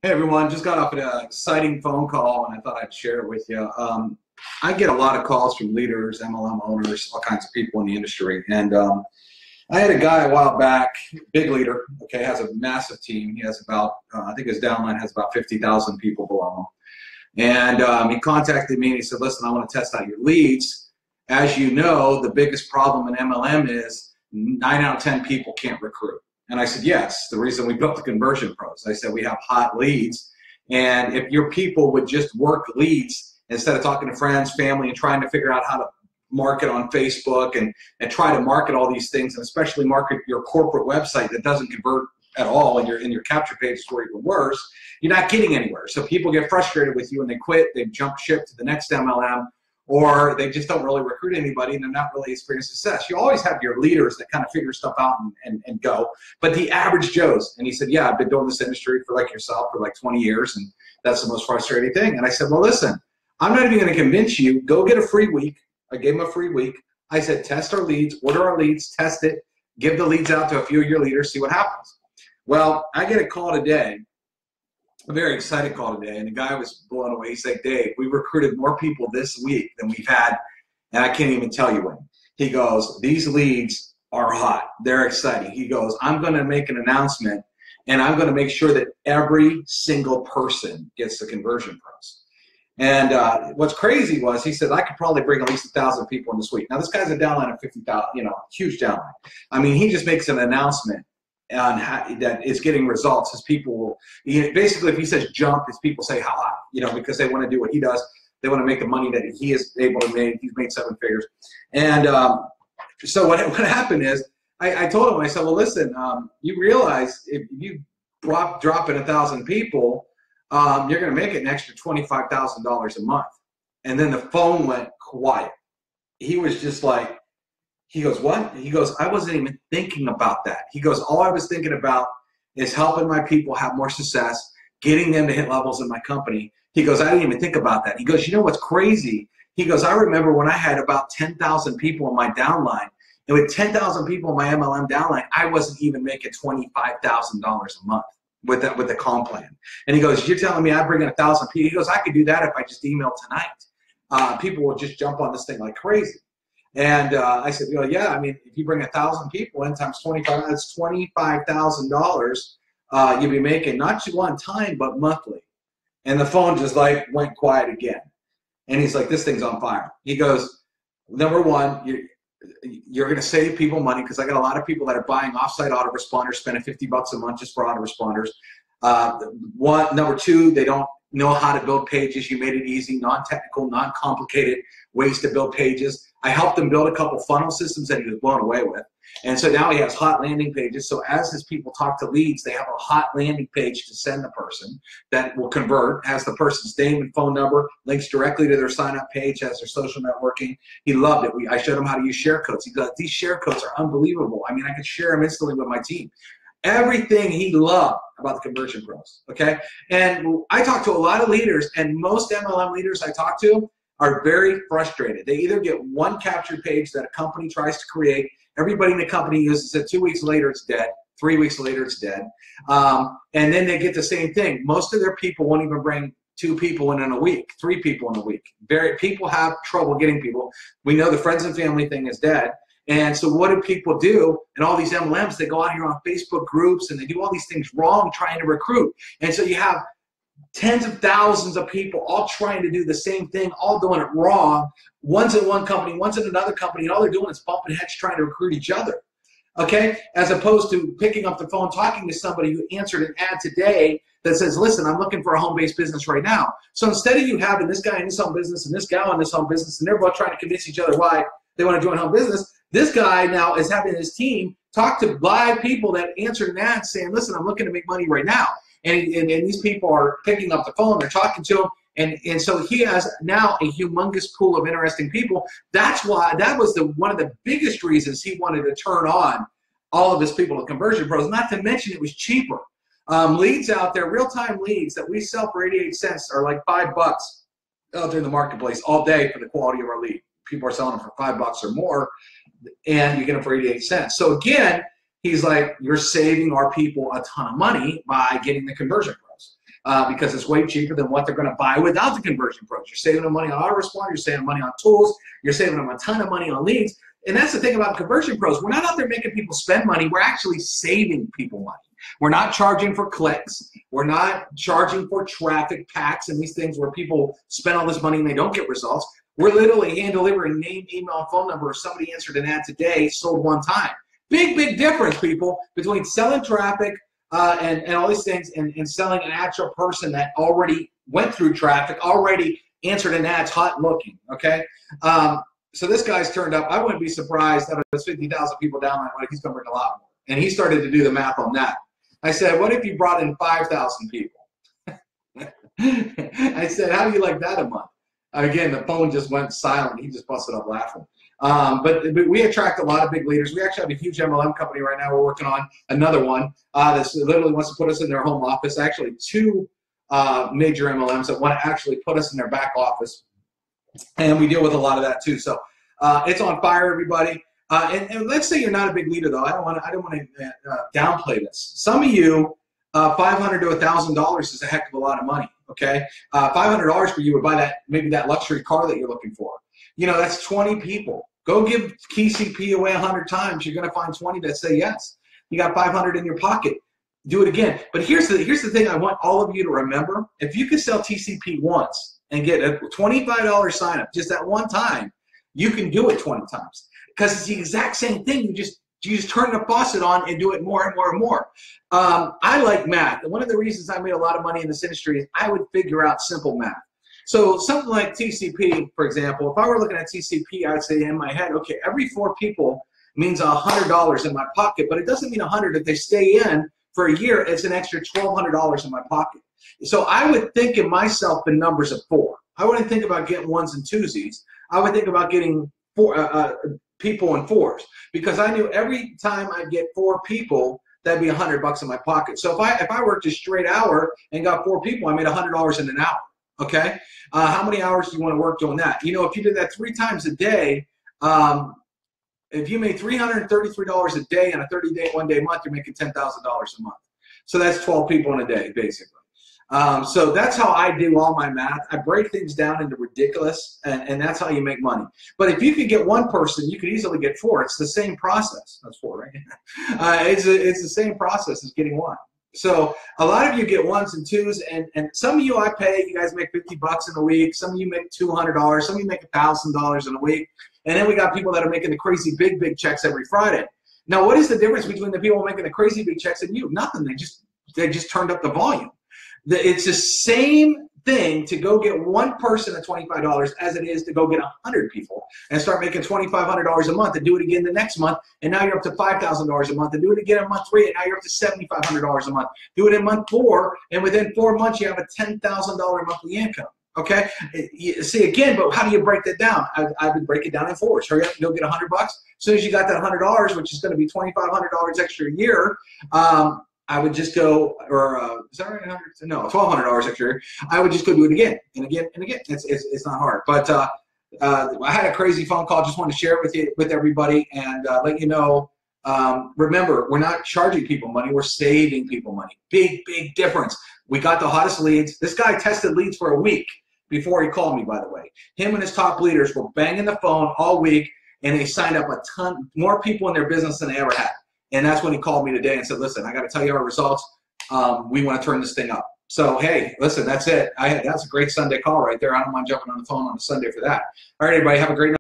Hey everyone, just got off an exciting phone call and I thought I'd share it with you. I get a lot of calls from leaders, MLM owners, all kinds of people in the industry. And I had a guy a while back, big leader, okay, has a massive team. He has about, I think his downline has about 50,000 people below him. And he contacted me and he said, listen, I want to test out your leads. As you know, the biggest problem in MLM is 9 out of 10 people can't recruit. And I said, yes, the reason we built the conversion pros. I said, we have hot leads. And if your people would just work leads instead of talking to friends, family, and trying to figure out how to market on Facebook and try to market all these things, and especially market your corporate website that doesn't convert at all, and your capture pages or even worse, you're not getting anywhere. So people get frustrated with you and they quit, they jump ship to the next MLM, or they just don't really recruit anybody and they're not really experiencing success. You always have your leaders that kind of figure stuff out and go, but the average Joes, and he said, yeah, I've been doing this industry for like yourself for like 20 years, and that's the most frustrating thing. And I said, well, listen, I'm not even gonna convince you, go get a free week. I gave him a free week. I said, test our leads, order our leads, test it, give the leads out to a few of your leaders, see what happens. Well, I get a call today, a very excited call today, and the guy was blown away. He's like, Dave, we recruited more people this week than we've had, and I can't even tell you when. He goes, these leads are hot. They're exciting. He goes, I'm going to make an announcement, and I'm going to make sure that every single person gets the conversion pros. And what's crazy was he said, I could probably bring at least 1,000 people in this week. Now, this guy's a downline of 50,000, huge downline. I mean, he just makes an announcement on how, that is getting results. His people will, basically, if he says jump, his people say how high, because they want to do what he does. They want to make the money that he is able to make. He's made 7 figures. And so what happened is, I told him, I said, well, listen, you realize if you drop in 1,000 people, you're going to make it an extra $25,000 a month. And then the phone went quiet. He was just like, he goes, what? He goes, I wasn't even thinking about that. He goes, all I was thinking about is helping my people have more success, getting them to hit levels in my company. He goes, I didn't even think about that. He goes, you know what's crazy? He goes, I remember when I had about 10,000 people in my downline, and with 10,000 people in my MLM downline, I wasn't even making $25,000 a month with the comp plan. And he goes, you're telling me I bring in 1,000 people? He goes, I could do that if I just email tonight. People will just jump on this thing like crazy. And I said, yeah, I mean, if you bring 1,000 people in times 25, that's $25,000 you'll be making, not just one time, but monthly. And the phone just like went quiet again. And he's like, this thing's on fire. He goes, number one, you're going to save people money, because I got a lot of people that are buying offsite autoresponders, spending $50 a month just for autoresponders. Number two, they don't know how to build pages. You made it easy, non-technical, non-complicated ways to build pages. I helped him build a couple funnel systems that he was blown away with. And so now he has hot landing pages. So as his people talk to leads, they have a hot landing page to send the person that will convert, has the person's name and phone number, links directly to their sign-up page, has their social networking. He loved it. I showed him how to use share codes. He goes, these share codes are unbelievable. I mean, I could share them instantly with my team. Everything he loved about the conversion pros, okay? And I talk to a lot of leaders, and most MLM leaders I talk to are very frustrated. They either get one captured page that a company tries to create, everybody in the company uses it, 2 weeks later it's dead, 3 weeks later it's dead, and then they get the same thing. Most of their people won't even bring 2 people in a week, 3 people in a week. People have trouble getting people. We know the friends and family thing is dead. And so what do people do? And all these MLMs, they go out here on Facebook groups and they do all these things wrong trying to recruit. And so you have tens of thousands of people all trying to do the same thing, all doing it wrong. One's in one company, one's in another company, and all they're doing is bumping heads trying to recruit each other, okay? As opposed to picking up the phone, talking to somebody who answered an ad today that says, listen, I'm looking for a home-based business right now. So instead of you having this guy in this home business and this gal in this home business, and they're both trying to convince each other why they want to join home business, this guy now is having his team talk to live people that answered an ad saying, listen, I'm looking to make money right now. And these people are picking up the phone, they're talking to him, and so he has now a humongous pool of interesting people. That's why, that was one of the biggest reasons he wanted to turn on all of his people to conversion pros, not to mention it was cheaper. Leads out there, real-time leads that we sell for 88 cents are like $5 out there in the marketplace all day for the quality of our lead. People are selling them for $5 or more, and you get them for 88 cents. So again, he's like, you're saving our people a ton of money by getting the conversion pros. because it's way cheaper than what they're going to buy without the conversion pros. You're saving them money on autoresponder, you're saving money on tools, you're saving them a ton of money on leads. And that's the thing about conversion pros. We're not out there making people spend money. We're actually saving people money. We're not charging for clicks. We're not charging for traffic packs and these things where people spend all this money and they don't get results. We're literally hand delivering name, email, phone number. If somebody answered an ad today, sold one time. Big, big difference, people, between selling traffic and all these things and selling an actual person that already went through traffic, already answered an ad, hot looking, okay? So this guy's turned up. I wouldn't be surprised that there's 50,000 people downline. He's going to bring a lot more. And he started to do the math on that. I said, what if you brought in 5,000 people? I said, how do you like that a month? Again, the phone just went silent. He just busted up laughing. But we attract a lot of big leaders. We actually have a huge MLM company right now. We're working on another one that literally wants to put us in their home office. Actually, two major MLMs that want to actually put us in their back office. And we deal with a lot of that too. So it's on fire, everybody. And let's say you're not a big leader, though. I don't want to downplay this. Some of you, $500 to $1,000 is a heck of a lot of money. Okay, $500 for you would buy that maybe that luxury car that you're looking for. You know, that's 20 people. Go give TCP away 100 times. You're going to find 20 that say yes. You got 500 in your pocket. Do it again. But here's the thing I want all of you to remember. If you can sell TCP once and get a $25 sign up just that one time, you can do it 20 times because it's the exact same thing. You just turn the faucet on and do it more and more and more. I like math. And one of the reasons I made a lot of money in this industry is I would figure out simple math. So something like TCP, for example, if I were looking at TCP, I'd say in my head, okay, every 4 people means $100 in my pocket, but it doesn't mean 100 if they stay in for a year. It's an extra $1,200 in my pocket. So I would think of myself in numbers of 4. I wouldn't think about getting ones and twosies. I would think about getting people in 4s because I knew every time I get 4 people, that'd be $100 in my pocket. So if I worked a straight hour and got 4 people, I made $100 in an hour. Okay, how many hours do you want to work doing that? You know, if you did that 3 times a day, if you made $333 a day in a 30-day, one-day month, you're making $10,000 a month. So that's 12 people in a day, basically. So that's how I do all my math. I break things down into ridiculous, and that's how you make money. But if you could get 1 person, you could easily get 4. It's the same process. That's 4, right? It's the same process as getting 1. So a lot of you get 1s and 2s, and some of you I pay. You guys make $50 in a week. Some of you make $200. Some of you make $1,000 in a week. And then we got people that are making the crazy big checks every Friday. Now, what is the difference between the people making the crazy big checks and you? Nothing. They just turned up the volume. It's the same thing to go get 1 person at $25 as it is to go get 100 people and start making $2,500 a month and do it again the next month, and now you're up to $5,000 a month, and do it again in month 3, and now you're up to $7,500 a month. Do it in month 4, and within 4 months you have a $10,000 monthly income. Okay, see again, but how do you break that down? I would break it down in 4s. Hurry up and go get $100. As soon as you got that $100, which is going to be $2,500 extra a year, I would just go, or is that right? No, $1,200 extra year. I would just go do it again and again and again. It's not hard. But I had a crazy phone call. Just want to share it with everybody and let you know. Remember, we're not charging people money. We're saving people money. Big difference. We got the hottest leads. This guy tested leads for a week before he called me, by the way. Him and his top leaders were banging the phone all week, and they signed up a ton more people in their business than they ever had. And that's when he called me today and said, listen, I got to tell you our results. We want to turn this thing up. So, hey, listen, that's it. That's a great Sunday call right there. I don't mind jumping on the phone on a Sunday for that. All right, everybody, have a great night.